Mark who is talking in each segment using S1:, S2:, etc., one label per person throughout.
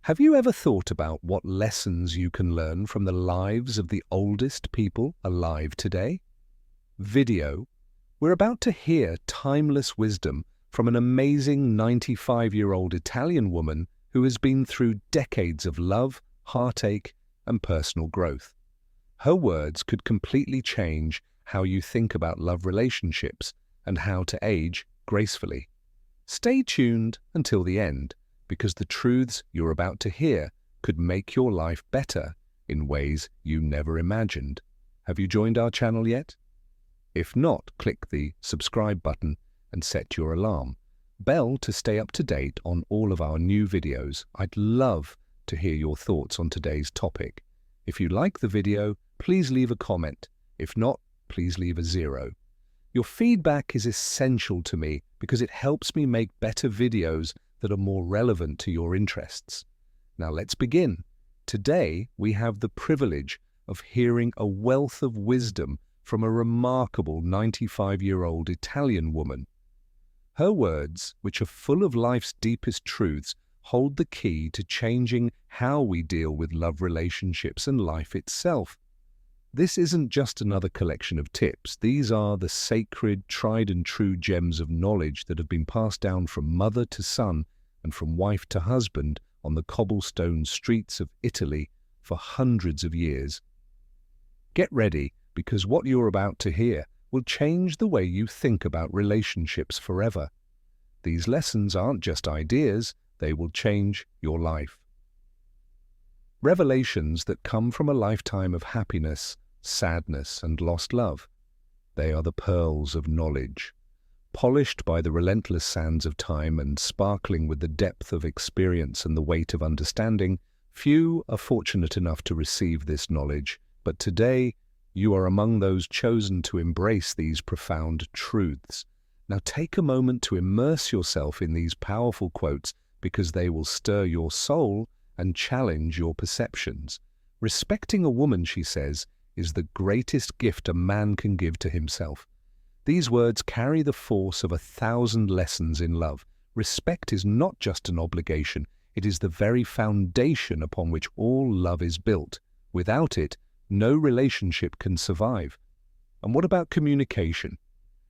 S1: Have you ever thought about what lessons you can learn from the lives of the oldest people alive today? Video. We're about to hear timeless wisdom from an amazing 95-year-old Italian woman who has been through decades of love, heartache, and personal growth. Her words could completely change how you think about love relationships and how to age gracefully. Stay tuned until the end, because the truths you're about to hear could make your life better in ways you never imagined. Have you joined our channel yet? If not, click the subscribe button and set your alarm bell to stay up to date on all of our new videos. I'd love to hear your thoughts on today's topic. If you like the video, please leave a comment. If not, please leave a 0. Your feedback is essential to me because it helps me make better videos that are more relevant to your interests. Now let's begin. Today, we have the privilege of hearing a wealth of wisdom from a remarkable 95-year-old Italian woman. Her words, which are full of life's deepest truths, hold the key to changing how we deal with love relationships and life itself. This isn't just another collection of tips. These are the sacred, tried-and-true gems of knowledge that have been passed down from mother to son and from wife to husband on the cobblestone streets of Italy for hundreds of years. Get ready, because what you're about to hear will change the way you think about relationships forever. These lessons aren't just ideas, they will change your life. Revelations that come from a lifetime of happiness, sadness, and lost love. They are the pearls of knowledge. Polished by the relentless sands of time and sparkling with the depth of experience and the weight of understanding, few are fortunate enough to receive this knowledge, but today you are among those chosen to embrace these profound truths. Now take a moment to immerse yourself in these powerful quotes because they will stir your soul and challenge your perceptions. Respecting a woman, she says, is the greatest gift a man can give to himself. These words carry the force of 1,000 lessons in love. Respect is not just an obligation, it is the very foundation upon which all love is built. Without it, no relationship can survive. And what about communication?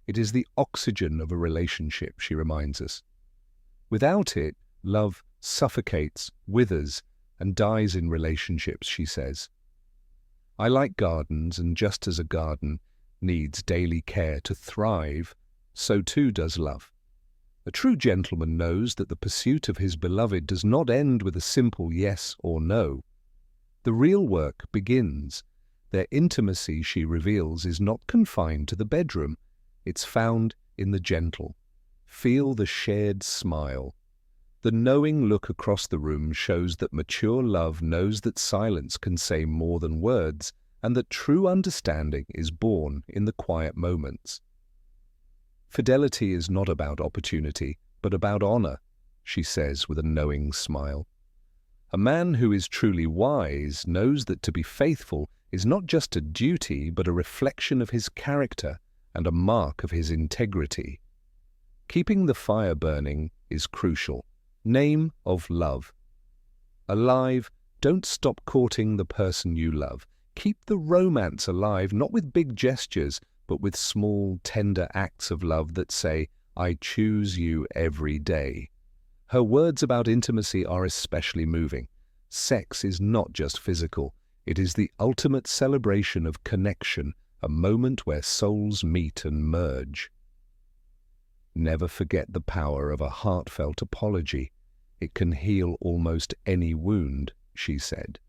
S1: It is the oxygen of a relationship, she reminds us. Without it, love suffocates, withers, and dies in relationships, she says. I like gardens, and just as a garden needs daily care to thrive, so too does love. A true gentleman knows that the pursuit of his beloved does not end with a simple yes or no. The real work begins. Their intimacy, she reveals, is not confined to the bedroom. It's found in the gentle. Feel the shared smile. The knowing look across the room shows that mature love knows that silence can say more than words, and that true understanding is born in the quiet moments. Fidelity is not about opportunity, but about honor, she says with a knowing smile. A man who is truly wise knows that to be faithful is not just a duty, but a reflection of his character and a mark of his integrity. Keeping the fire burning is crucial. Name of love. Alive, don't stop courting the person you love. Keep the romance alive, not with big gestures, but with small, tender acts of love that say, I choose you every day. Her words about intimacy are especially moving. Sex is not just physical. It is the ultimate celebration of connection, a moment where souls meet and merge. Never forget the power of a heartfelt apology. It can heal almost any wound, she said.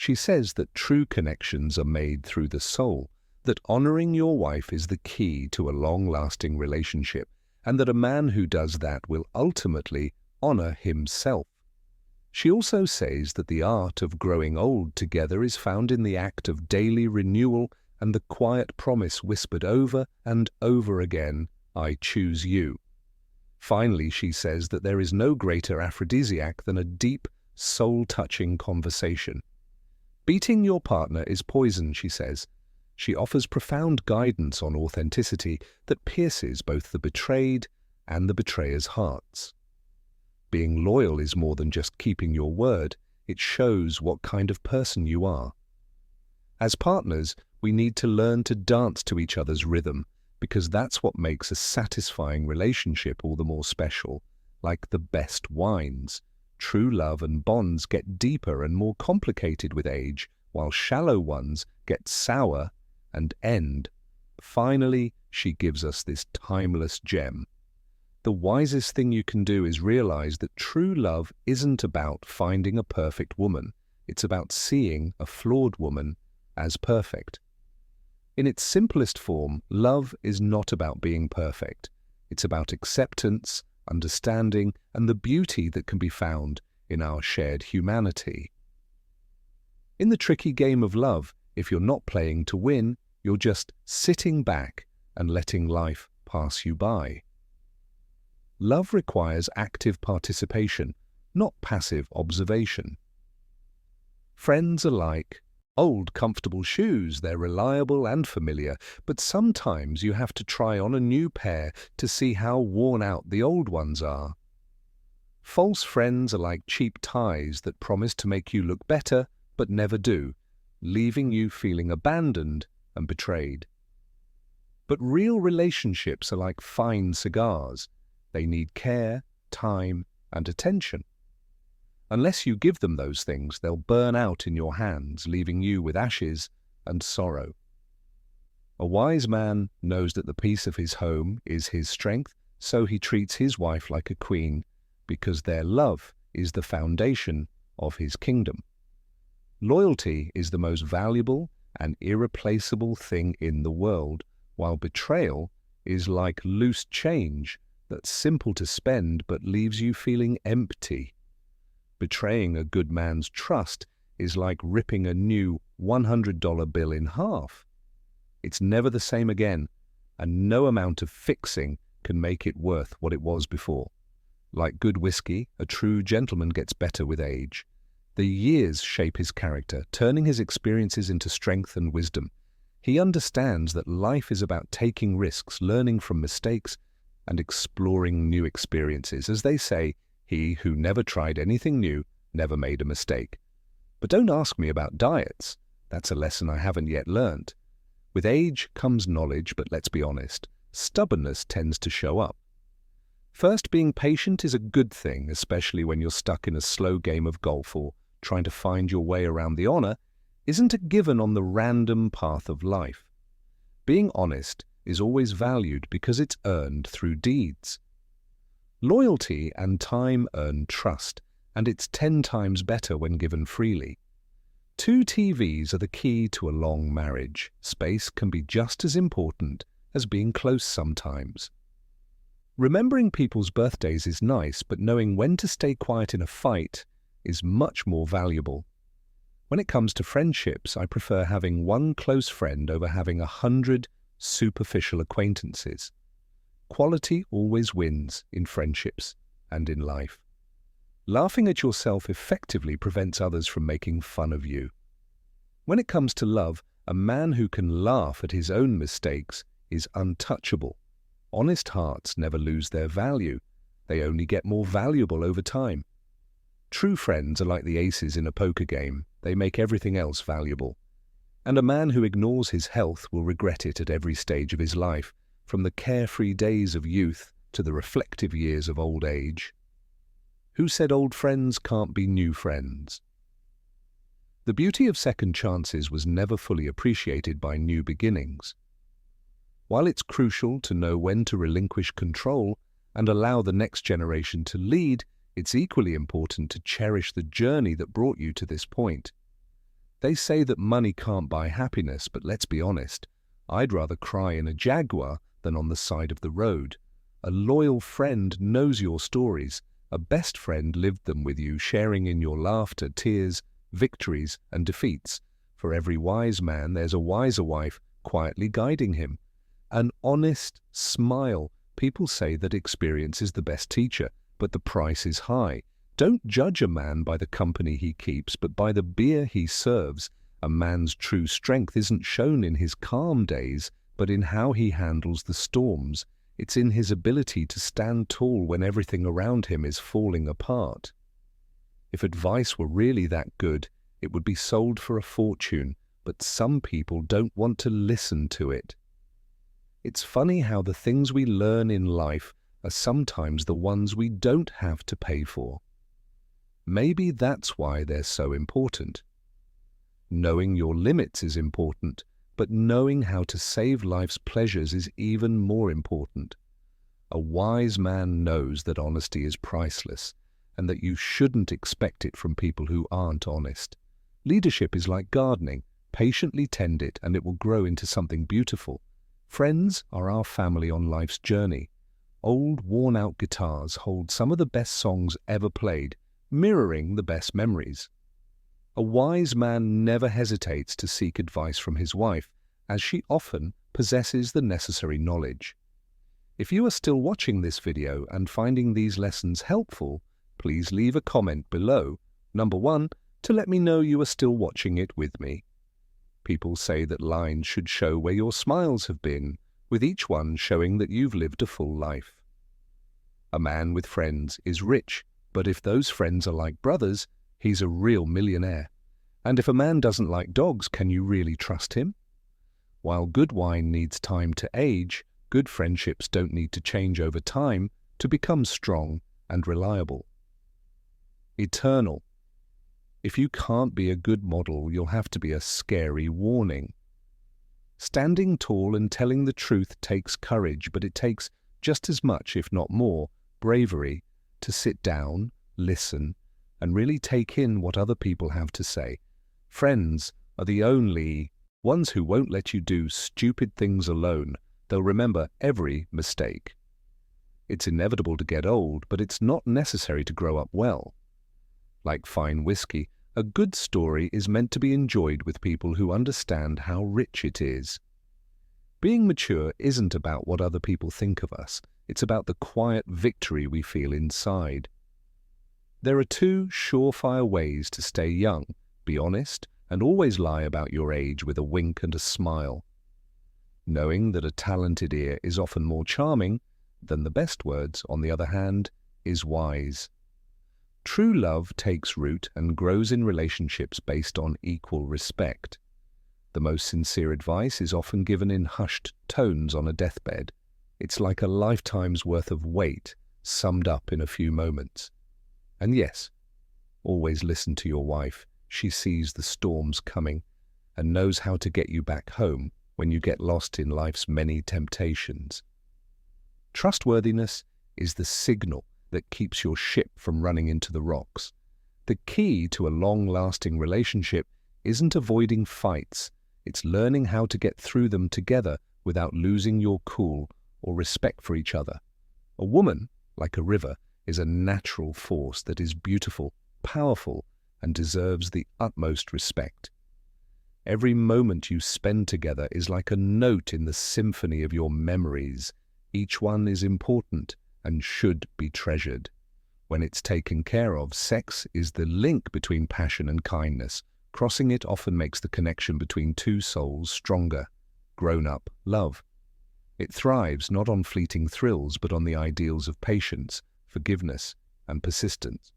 S1: She says that true connections are made through the soul, that honoring your wife is the key to a long-lasting relationship, and that a man who does that will ultimately honor himself. She also says that the art of growing old together is found in the act of daily renewal and the quiet promise whispered over and over again, I choose you. Finally, she says that there is no greater aphrodisiac than a deep, soul-touching conversation. Beating your partner is poison, she says. She offers profound guidance on authenticity that pierces both the betrayed and the betrayer's hearts. Being loyal is more than just keeping your word. It shows what kind of person you are. As partners, we need to learn to dance to each other's rhythm, because that's what makes a satisfying relationship all the more special. Like the best wines, true love and bonds get deeper and more complicated with age, while shallow ones get sour and end. Finally, she gives us this timeless gem. The wisest thing you can do is realize that true love isn't about finding a perfect woman. It's about seeing a flawed woman as perfect. In its simplest form, love is not about being perfect. It's about acceptance, understanding, and the beauty that can be found in our shared humanity. In the tricky game of love, if you're not playing to win, you're just sitting back and letting life pass you by. Love requires active participation, not passive observation. Friends are like old comfortable shoes. They're reliable and familiar, but sometimes you have to try on a new pair to see how worn out the old ones are. False friends are like cheap ties that promise to make you look better, but never do, leaving you feeling abandoned and betrayed. But real relationships are like fine cigars. They need care, time, and attention. Unless you give them those things, they'll burn out in your hands, leaving you with ashes and sorrow. A wise man knows that the peace of his home is his strength, so he treats his wife like a queen, because their love is the foundation of his kingdom. Loyalty is the most valuable and irreplaceable thing in the world, while betrayal is like loose change that's simple to spend but leaves you feeling empty. Betraying a good man's trust is like ripping a new $100 bill in half. It's never the same again, and no amount of fixing can make it worth what it was before. Like good whiskey, a true gentleman gets better with age. The years shape his character, turning his experiences into strength and wisdom. He understands that life is about taking risks, learning from mistakes, and exploring new experiences. As they say, he who never tried anything new never made a mistake. But don't ask me about diets. That's a lesson I haven't yet learned. With age comes knowledge, but let's be honest, stubbornness tends to show up. First, being patient is a good thing, especially when you're stuck in a slow game of golf or trying to find your way around the honor isn't a given on the random path of life. Being honest is always valued because it's earned through deeds. Loyalty and time earn trust, and it's 10 times better when given freely. 2 TVs are the key to a long marriage. Space can be just as important as being close sometimes. Remembering people's birthdays is nice, but knowing when to stay quiet in a fight is much more valuable. When it comes to friendships, I prefer having one close friend over having 100 superficial acquaintances. Quality always wins in friendships and in life. Laughing at yourself effectively prevents others from making fun of you. When it comes to love, a man who can laugh at his own mistakes is untouchable. Honest hearts never lose their value. They only get more valuable over time. True friends are like the aces in a poker game. They make everything else valuable. And a man who ignores his health will regret it at every stage of his life, from the carefree days of youth to the reflective years of old age. Who said old friends can't be new friends? The beauty of second chances was never fully appreciated by new beginnings. While it's crucial to know when to relinquish control and allow the next generation to lead, it's equally important to cherish the journey that brought you to this point. They say that money can't buy happiness, but let's be honest, I'd rather cry in a Jaguar than on the side of the road. A loyal friend knows your stories. A best friend lived them with you, sharing in your laughter, tears, victories, and defeats. For every wise man, there's a wiser wife quietly guiding him. An honest smile. People say that experience is the best teacher, but the price is high. Don't judge a man by the company he keeps, but by the beer he serves. A man's true strength isn't shown in his calm days, but in how he handles the storms. It's in his ability to stand tall when everything around him is falling apart. If advice were really that good, it would be sold for a fortune, but some people don't want to listen to it. It's funny how the things we learn in life are sometimes the ones we don't have to pay for. Maybe that's why they're so important. Knowing your limits is important, but knowing how to save life's pleasures is even more important. A wise man knows that honesty is priceless, and that you shouldn't expect it from people who aren't honest. Leadership is like gardening. Patiently tend it, and it will grow into something beautiful. Friends are our family on life's journey. Old, worn-out guitars hold some of the best songs ever played, mirroring the best memories. A wise man never hesitates to seek advice from his wife, as she often possesses the necessary knowledge. If you are still watching this video and finding these lessons helpful, please leave a comment below. Number 1, to let me know you are still watching it with me. People say that lines should show where your smiles have been, with each one showing that you've lived a full life. A man with friends is rich, but if those friends are like brothers, he's a real millionaire. And if a man doesn't like dogs, can you really trust him? While good wine needs time to age, good friendships don't need to change over time to become strong and reliable. Eternal. If you can't be a good model, you'll have to be a scary warning. Standing tall and telling the truth takes courage, but it takes just as much, if not more, bravery to sit down, listen, and really take in what other people have to say. Friends are the only ones who won't let you do stupid things alone. They'll remember every mistake. It's inevitable to get old, but it's not necessary to grow up well. Like fine whiskey, a good story is meant to be enjoyed with people who understand how rich it is. Being mature isn't about what other people think of us. It's about the quiet victory we feel inside. There are 2 surefire ways to stay young. Be honest and always lie about your age with a wink and a smile. Knowing that a talented ear is often more charming than the best words, on the other hand, is wise. True love takes root and grows in relationships based on equal respect. The most sincere advice is often given in hushed tones on a deathbed. It's like a lifetime's worth of weight summed up in a few moments. And yes, always listen to your wife. She sees the storms coming and knows how to get you back home when you get lost in life's many temptations. Trustworthiness is the signal that keeps your ship from running into the rocks. The key to a long-lasting relationship isn't avoiding fights. It's learning how to get through them together without losing your cool or respect for each other. A woman, like a river, is a natural force that is beautiful, powerful, and deserves the utmost respect. Every moment you spend together is like a note in the symphony of your memories. Each one is important and should be treasured. When it's taken care of, sex is the link between passion and kindness. Crossing it often makes the connection between 2 souls stronger. Grown-up love. It thrives not on fleeting thrills, but on the ideals of patience, forgiveness, and persistence.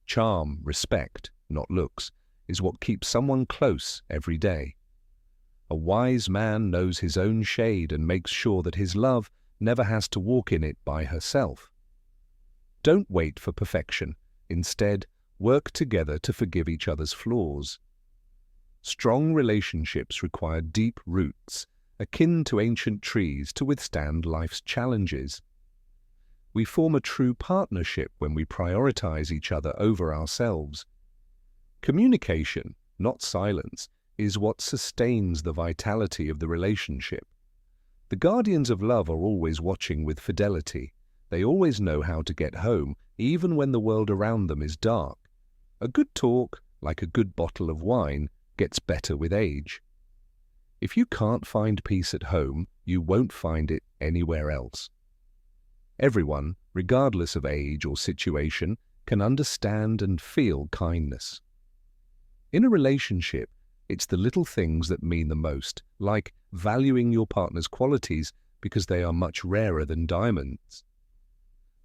S1: Charm, respect, not looks, is what keeps someone close every day. A wise man knows his own shade and makes sure that his love never has to walk in it by herself. Don't wait for perfection. Instead, work together to forgive each other's flaws. Strong relationships require deep roots, akin to ancient trees, to withstand life's challenges. We form a true partnership when we prioritize each other over ourselves. Communication, not silence, is what sustains the vitality of the relationship. The guardians of love are always watching with fidelity. They always know how to get home, even when the world around them is dark. A good talk, like a good bottle of wine, gets better with age. If you can't find peace at home, you won't find it anywhere else. Everyone, regardless of age or situation, can understand and feel kindness. In a relationship, it's the little things that mean the most, like valuing your partner's qualities because they are much rarer than diamonds.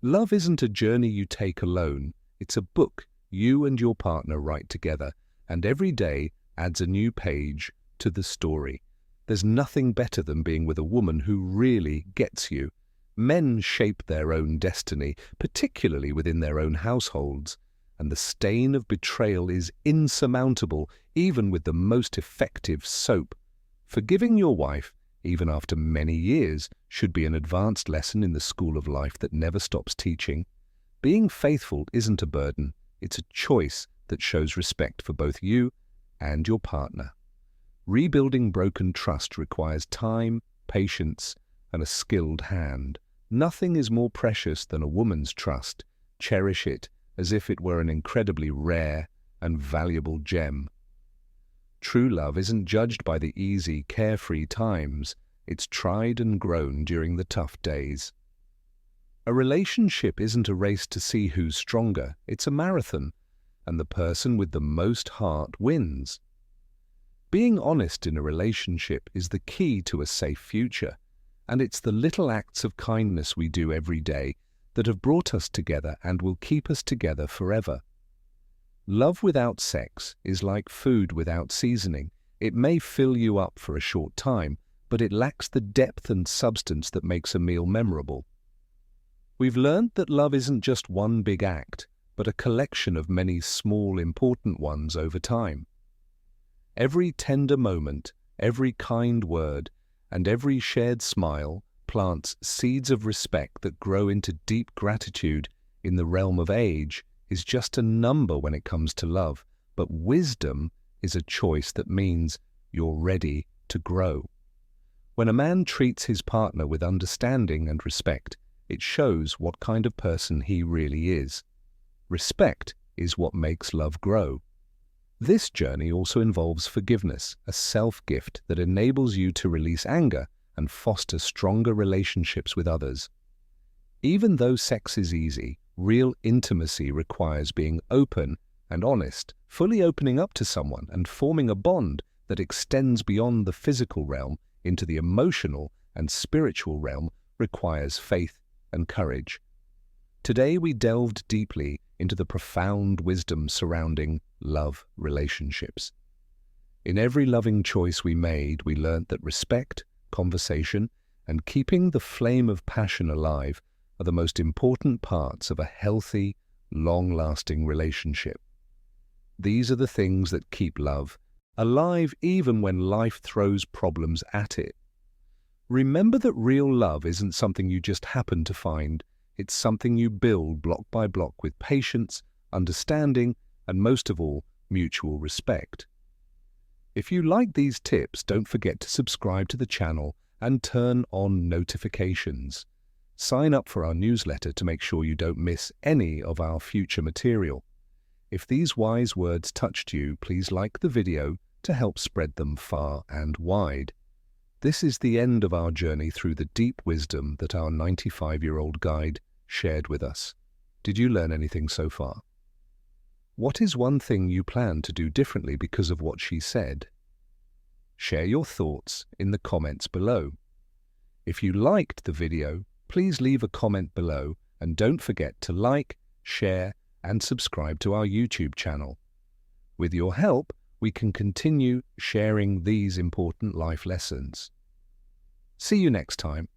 S1: Love isn't a journey you take alone. It's a book you and your partner write together, and every day adds a new page to the story. There's nothing better than being with a woman who really gets you. Men shape their own destiny, particularly within their own households, and the stain of betrayal is insurmountable, even with the most effective soap. Forgiving your wife, even after many years, should be an advanced lesson in the school of life that never stops teaching. Being faithful isn't a burden, it's a choice that shows respect for both you and your partner. Rebuilding broken trust requires time, patience, and a skilled hand. Nothing is more precious than a woman's trust. Cherish it as if it were an incredibly rare and valuable gem. True love isn't judged by the easy, carefree times. It's tried and grown during the tough days. A relationship isn't a race to see who's stronger. It's a marathon, and the person with the most heart wins. Being honest in a relationship is the key to a safe future, and it's the little acts of kindness we do every day that have brought us together and will keep us together forever. Love without sex is like food without seasoning. It may fill you up for a short time, but it lacks the depth and substance that makes a meal memorable. We've learned that love isn't just one big act, but a collection of many small, important ones over time. Every tender moment, every kind word, and every shared smile plants seeds of respect that grow into deep gratitude. In the realm of age is just a number when it comes to love, but wisdom is a choice that means you're ready to grow. When a man treats his partner with understanding and respect, it shows what kind of person he really is. Respect is what makes love grow. This journey also involves forgiveness, a self-gift that enables you to release anger and foster stronger relationships with others. Even though sex is easy, real intimacy requires being open and honest, fully opening up to someone and forming a bond that extends beyond the physical realm into the emotional and spiritual realm requires faith and courage. Today we delved deeply into the profound wisdom surrounding love relationships. In every loving choice we made, we learnt that respect, conversation, and keeping the flame of passion alive are the most important parts of a healthy, long-lasting relationship. These are the things that keep love alive even when life throws problems at it. Remember that real love isn't something you just happen to find. It's something you build block by block with patience, understanding, and most of all, mutual respect. If you like these tips, don't forget to subscribe to the channel and turn on notifications. Sign up for our newsletter to make sure you don't miss any of our future material. If these wise words touched you, please like the video to help spread them far and wide. This is the end of our journey through the deep wisdom that our 95-year-old guide shared with us. Did you learn anything so far? What is one thing you plan to do differently because of what she said? Share your thoughts in the comments below. If you liked the video, please leave a comment below and don't forget to like, share, and subscribe to our YouTube channel. With your help, we can continue sharing these important life lessons. See you next time.